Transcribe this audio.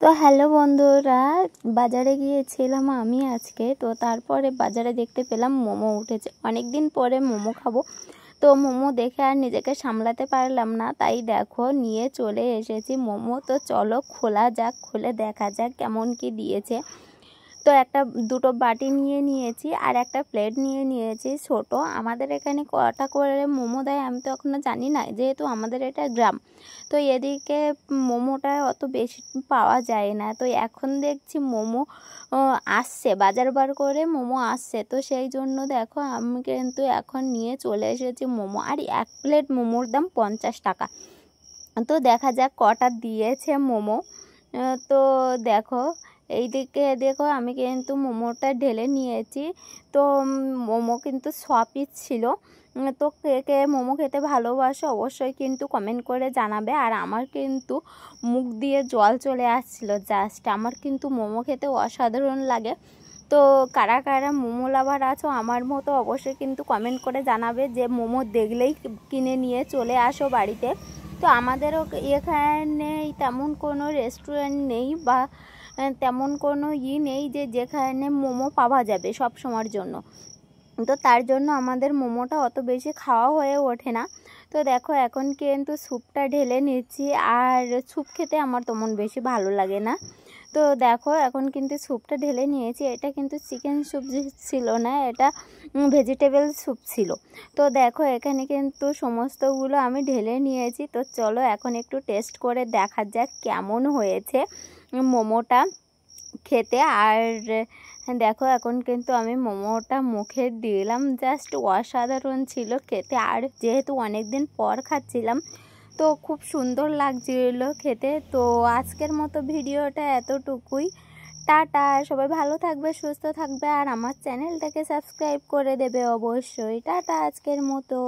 তো হ্যালো বন্ধুরা, বাজারে গিয়েছিলাম আমি আজকে। তো তারপরে বাজারে দেখতে পেলাম মোমো উঠেছে। অনেক দিন পরে মোমো খাবো, তো মোমো দেখে আর নিজেকে সামলাতে পারলাম না, তাই দেখো নিয়ে চলে এসেছি মোমো। তো চলো খোলা যাক, খুলে দেখা যাক কেমন কি দিয়েছে। তো দুটো বাটি নিয়ে নিয়েছি আর একটা প্লেট নিয়ে নিয়েছি ছোট। আমাদের এখানে কটা করে মোমো দেয় আমি তো এখনও জানি না, যেহেতু আমাদের এটা গ্রাম। তো এদিকে মোমোটা অত বেশি পাওয়া যায় না। তো এখন দেখছি মোমো আসছে, বাজার বার করে মোমো আসছে। তো সেই জন্য দেখো আমি কিন্তু এখন নিয়ে চলে এসেছি মোমো। আর এক প্লেট মোমোর দাম 50 টাকা। তো দেখা যাক কটা দিয়েছে মোমো। তো দেখো এইদিকে দেখো আমি কিন্তু মোমোটা ঢেলে নিয়েছি। তো মোমো কিন্তু 6 পিস ছিল। তো কে কে মোমো খেতে ভালোবাসো অবশ্যই কিন্তু কমেন্ট করে জানাবে। আর আমার কিন্তু মুখ দিয়ে জল চলে আসছিল জাস্ট। আমার কিন্তু মোমো খেতে অসাধারণ লাগে। তো কারা কারা মোমো লাভার আছো আমার মতো অবশ্যই কিন্তু কমেন্ট করে জানাবে, যে মোমো দেখলেই কিনে নিয়ে চলে আসো বাড়িতে। তো আমাদেরও এখানে তেমন কোনো রেস্টুরেন্ট নেই বা তেমন কোনো নেই যে যেখানে মোমো পাওয়া যাবে সব সময়ের জন্য। তো তার জন্য আমাদের মোমোটা অত বেশি খাওয়া হয়ে ওঠে না। তো দেখো এখন কিন্তু স্যুপটা ঢেলে নিচ্ছি। আর স্যুপ খেতে আমার তেমন বেশি ভালো লাগে না। তো দেখো এখন কিন্তু স্যুপটা ঢেলে নিয়েছি। এটা কিন্তু চিকেন স্যুপ ছিল না, এটা ভেজিটেবল স্যুপ ছিল। তো দেখো এখানে কিন্তু সমস্তগুলো আমি ঢেলে নিয়েছি। তো চলো এখন একটু টেস্ট করে দেখা যাক কেমন হয়েছে মোমোটা খেতে। আর দেখো এখন কিন্তু আমি মোমোটা মুখে দিলাম, জাস্ট অসাধারণ ছিল খেতে। আর যেহেতু অনেক দিন পর খাচ্ছিলাম, তো খুব সুন্দর লাগছিল খেতে। তো আজকের মতো ভিডিওটা এতটুকুই। টাটা, সবাই ভালো থাকবে, সুস্থ থাকবে, আর আমার চ্যানেলটাকে সাবস্ক্রাইব করে দেবে অবশ্যই। টাটা আজকের মতো।